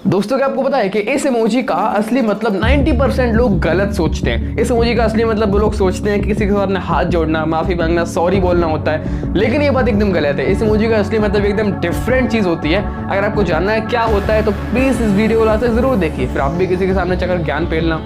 दोस्तों क्या आपको पता है कि इस इमोजी का असली मतलब 90% लोग गलत सोचते हैं। इस इमोजी का असली मतलब वो लोग सोचते हैं कि किसी के सामने हाथ जोड़ना, माफी मांगना, सॉरी बोलना होता है, लेकिन ये बात एकदम गलत है। इस इमोजी का असली मतलब एकदम डिफरेंट चीज होती है। अगर आपको जानना है क्या होता है तो प्लीज इस वीडियो को लास्ट तक जरूर देखिए, फिर आप भी किसी के सामने चकर ज्ञान पेलना।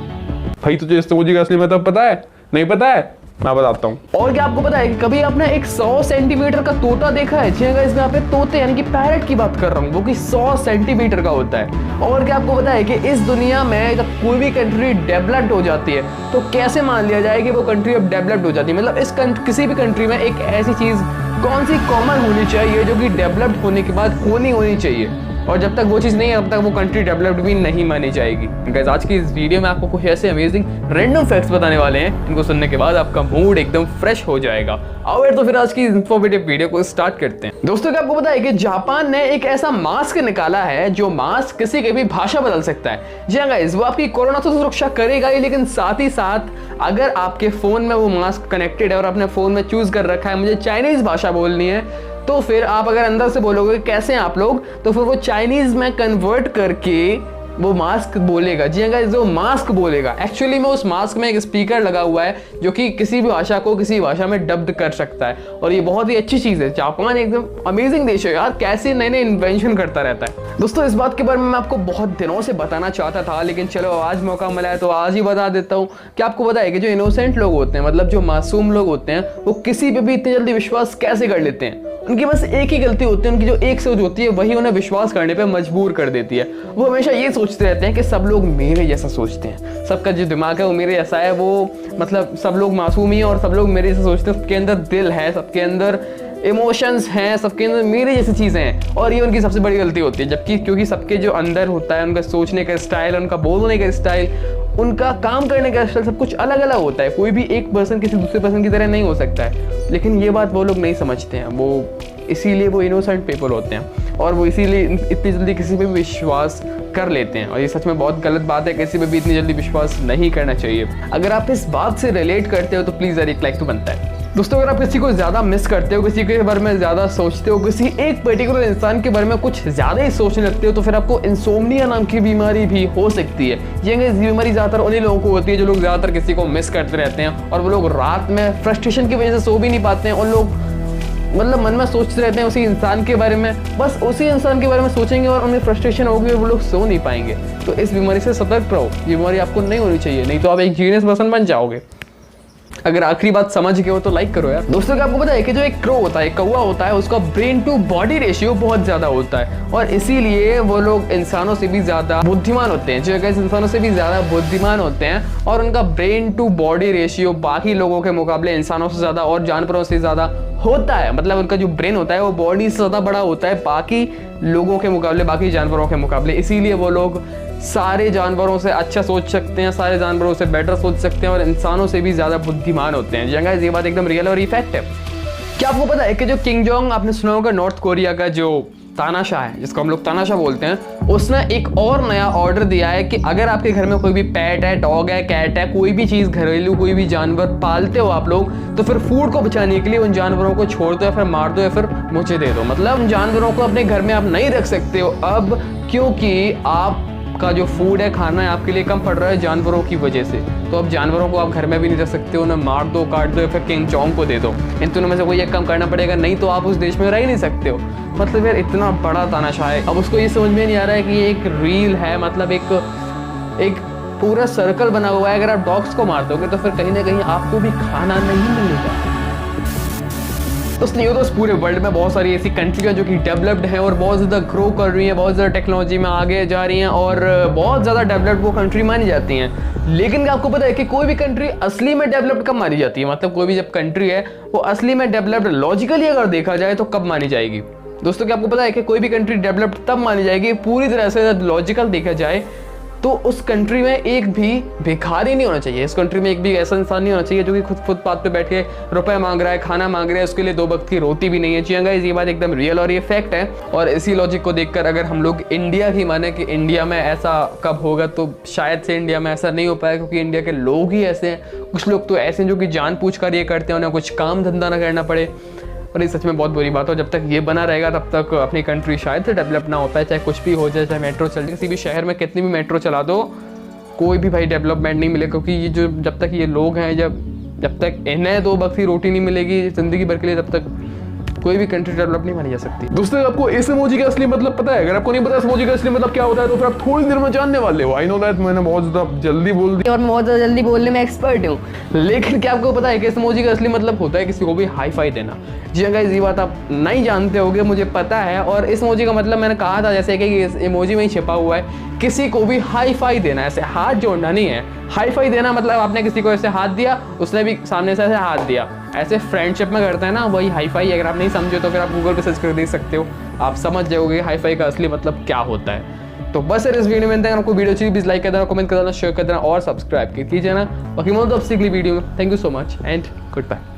भाई तुझे इस इमोजी का असली मतलब पता है? नहीं पता है? मैं बताता हूँ। और क्या आपको पता है कि कभी आपने एक 100 सेंटीमीटर का तोता देखा है? जी गाइस, मैं यहाँ पे तोते यानी कि पैरट की बात कर रहा हूँ, वो कि 100 सेंटीमीटर का होता है। और क्या आपको पता है कि इस दुनिया में जब कोई भी कंट्री डेवलप्ड हो जाती है तो कैसे मान लिया जाए कि वो कंट्री अब डेवलप्ड हो जाती है? मतलब किसी भी कंट्री में एक ऐसी चीज कौन सी कॉमन होनी चाहिए जो कि डेवलप्ड होने के बाद होनी चाहिए, और जब तक वो चीज़ नहीं है तब तक वो कंट्री डेवलप्ड भी नहीं मानी जाएगी। गाइस, आज की इस वीडियो में आपको कुछ ऐसे अमेजिंग रैंडम फैक्ट्स बताने वाले हैं, इनको सुनने के बाद आपका मूड एकदम फ्रेश हो जाएगा। आओ तो फिर आज की इंफॉर्मेटिव वीडियो को स्टार्ट करते हैं। दोस्तों क्या आपको पता है कि जापान ने एक ऐसा मास्क निकाला है जो मास्क किसी की भी भाषा बदल सकता है। जी हाँ गाइस, वो आपकी कोरोना से सुरक्षा करेगा ही, लेकिन साथ ही साथ अगर आपके फोन में वो मास्क कनेक्टेड है और आपने फोन में चूज कर रखा है मुझे चाइनीज भाषा बोलनी है, तो फिर आप अगर अंदर से बोलोगे कैसे हैं आप लोग, तो फिर वो चाइनीज में कन्वर्ट करके वो मास्क बोलेगा। जी हाँ, जो मास्क बोलेगा एक्चुअली में उस मास्क में एक स्पीकर लगा हुआ है जो कि किसी भी भाषा को किसी भाषा में डब्ड कर सकता है, और ये बहुत ही अच्छी चीज़ है। जापान एकदम अमेजिंग देश है यार, कैसे नए नए इन्वेंशन करता रहता है। दोस्तों इस बात के बारे में मैं आपको बहुत दिनों से बताना चाहता था, लेकिन चलो आज मौका मिला है तो आज ही बता देता हूँ। क्या आपको पता है कि जो इनोसेंट लोग होते हैं, मतलब जो मासूम लोग होते हैं, वो किसी पे भी इतनी जल्दी विश्वास कैसे कर लेते हैं? उनकी बस एक ही गलती होती है, उनकी जो एक सोच होती है वही उन्हें विश्वास करने पे मजबूर कर देती है। वो हमेशा ये सोचते रहते हैं कि सब लोग मेरे जैसा सोचते हैं, सबका जो दिमाग है वो मेरे जैसा है, वो मतलब सब लोग मासूम ही हैं और सब लोग मेरे जैसा सोचते हैं, सबके अंदर दिल है, सबके अंदर इमोशंस हैं, सबके अंदर मेरे जैसी चीज़ें हैं, और ये उनकी सबसे बड़ी गलती होती है। जबकि क्योंकि सबके जो अंदर होता है, उनका सोचने का स्टाइल, उनका बोलने का स्टाइल, उनका काम करने का स्टाइल, सब कुछ अलग अलग होता है। कोई भी एक पर्सन किसी दूसरे पर्सन की तरह नहीं हो सकता है, लेकिन ये बात वो लोग नहीं समझते हैं। वो इसीलिए वो इनोसेंट पीपल होते हैं और वो इसीलिए इतनी जल्दी किसी पे भी विश्वास कर लेते हैं, और ये सच में बहुत गलत बात है। किसी पे भी इतनी जल्दी विश्वास नहीं करना चाहिए। अगर आप इस बात से रिलेट करते हो तो प्लीज़ यार एक लाइक तो बनता है। दोस्तों अगर आप किसी को ज़्यादा मिस करते हो, किसी के बारे में ज़्यादा सोचते हो, किसी एक पर्टिकुलर इंसान के बारे में कुछ ज़्यादा ही सोचने लगते हो, तो फिर आपको इंसोम्निया नाम की बीमारी भी हो सकती है। ये बीमारी ज़्यादातर उन्हीं लोगों को होती है जो लोग ज़्यादातर किसी को मिस करते रहते हैं, और वो लोग रात में फ्रस्ट्रेशन की वजह से सो भी नहीं पाते हैं। उन लोग मतलब मन में सोचते रहते हैं उसी इंसान के बारे में, बस उसी इंसान के बारे में सोचेंगे और उन्हें फ्रस्ट्रेशन होगी और वो लोग सो नहीं पाएंगे। तो इस बीमारी से सतर्क रहो, ये बीमारी आपको नहीं होनी चाहिए, नहीं तो आप एक जीनियस पर्सन बन जाओगे। अगर आखिरी बात समझ गए हो तो लाइक करो यार। दोस्तों क्या आपको पता है कि जो एक क्रो होता है, कौवा होता है, उसका ब्रेन टू बॉडी रेशियो बहुत ज्यादा होता है, और इसीलिए वो लोग इंसानों से भी ज्यादा बुद्धिमान होते हैं। जो गाइस इंसानों से भी ज्यादा बुद्धिमान होते हैं, और उनका ब्रेन टू बॉडी रेशियो बाकी लोगों के मुकाबले इंसानों से ज्यादा और जानवरों से ज्यादा होता है। मतलब उनका जो ब्रेन होता है वो बॉडी से ज्यादा बड़ा होता है बाकी लोगों के मुकाबले, बाकी जानवरों के मुकाबले। इसीलिए वो लोग सारे जानवरों से अच्छा सोच सकते हैं, सारे जानवरों से बेटर सोच सकते हैं, और इंसानों से भी ज़्यादा बुद्धिमान होते हैं। जगह ये बात एकदम रियल और इफेक्ट है। क्या आपको पता है कि जो किंग जोंग, आपने सुना होगा, नॉर्थ कोरिया का जो तानाशाह है, जिसको हम लोग तानाशाह बोलते हैं, उसने एक और नया ऑर्डर दिया है कि अगर आपके घर में कोई भी पेट है, डॉग है, कैट है, कोई भी चीज़ घरेलू कोई भी जानवर पालते हो आप लोग, तो फिर फूड को बचाने के लिए उन जानवरों को छोड़ दो या फिर मार दो या फिर मुझे दे दो। मतलब उन जानवरों को अपने घर में आप नहीं रख सकते हो अब, क्योंकि आप का जो फूड है, खाना है, आपके लिए कम पड़ रहा है जानवरों की वजह से। तो अब जानवरों को आप घर में भी नहीं रख सकते हो, उन्हें मार दो, काट दो या फिर किंग जोंग को दे दो। इन दोनों में से कोई एक काम करना पड़ेगा, नहीं तो आप उस देश में रह ही नहीं सकते हो। मतलब यार इतना बड़ा तानाशाह है। अब उसको ये समझ में नहीं आ रहा है कि ये एक रील है, मतलब एक पूरा सर्कल बना हुआ है। अगर आप डॉग्स को मार दोगे तो फिर कहीं ना कहीं आपको भी खाना नहीं मिलेगा। तो पूरे वर्ल्ड में बहुत सारी ऐसी कंट्रियाँ जो कि डेवलप्ड हैं और बहुत ज़्यादा ग्रो कर रही हैं, बहुत ज़्यादा टेक्नोलॉजी में आगे जा रही हैं, और बहुत ज़्यादा डेवलप्ड वो कंट्री मानी जाती हैं। लेकिन आपको पता है कि कोई भी कंट्री असली में डेवलप्ड कब मानी जाती है? मतलब कोई भी जब कंट्री है वो असली में डेवलप्ड लॉजिकली अगर देखा जाए तो कब मानी जाएगी? दोस्तों क्या आपको पता है कि कोई भी कंट्री डेवलप्ड तब मानी जाएगी पूरी तरह से लॉजिकल देखा जाए तो उस कंट्री में एक भी भिखारी नहीं होना चाहिए। इस कंट्री में एक भी ऐसा इंसान नहीं होना चाहिए जो कि खुद फुटपाथ पे बैठ के रुपए मांग रहा है, खाना मांग रहा है, उसके लिए 2 वक्त की रोटी भी नहीं है। जी गाइस, ये बात एकदम रियल और ये फैक्ट है। और इसी लॉजिक को देखकर अगर हम लोग इंडिया ही माने कि इंडिया में ऐसा कब होगा, तो शायद से इंडिया में ऐसा नहीं हो पाएगा, क्योंकि इंडिया के लोग ही ऐसे हैं। कुछ लोग तो ऐसे हैं जो कि जानबूझकर ये करते हैं, उन्हें कुछ काम धंधा ना करना पड़े। और ये सच में बहुत बुरी बात हो। जब तक ये बना रहेगा तब तक अपनी कंट्री शायद से डेवलप ना हो पाए, चाहे कुछ भी हो जाए, चाहे मेट्रो चल, किसी भी शहर में कितनी भी मेट्रो चला दो, कोई भी भाई डेवलपमेंट नहीं मिलेगा। क्योंकि ये जो जब तक ये लोग हैं, जब तक इन्हें 2 वक्त की रोटी नहीं मिलेगी ज़िंदगी भर के लिए, तब तक कोई भी कंट्री डेवलप नहीं मानी जा सकती। दोस्तों आपको इस इमोजी का असली मतलब पता है? अगर आपको नहीं पता इस इमोजी का असली मतलब क्या होता है तो फिर आप थोड़ी देर में जानने वाले हो। आई नो दैट मैंने बहुत ज़्यादा जल्दी बोल दिया और मैं बहुत ज़्यादा जल्दी बोलने में एक्सपर्ट हूँ। लेकिन क्या आपको पता है कि इस इमोजी का असली मतलब होता है किसी को भी हाई फाई देना। जी हाँ गाइस, ये बात आप नहीं जानते होगे, मुझे पता है। और इस इमोजी का मतलब मैंने कहा था जैसे कि इस इमोजी में ही छिपा हुआ है किसी को भी हाई फाई देना, ऐसे हाथ जोड़ना नहीं है। हाई फाई देना मतलब आपने किसी को ऐसे हाथ दिया, उसने भी सामने से ऐसे हाथ दिया, ऐसे फ्रेंडशिप में करते हैं ना, वही हाई फाई। अगर आप नहीं समझे तो फिर आप गूगल पे सर्च कर देख सकते हो, आप समझ जाओगे हाई फाई का असली मतलब क्या होता है। तो बस यार इस वीडियो में अगर आपको वीडियो चाहिए प्लीज लाइक कर देना, कमेंट कर देना, शेयर कर देना और सब्सक्राइब कीजिए ना। बाकी मैं तो अब सीख ली वीडियो में। Thank you so much and good bye.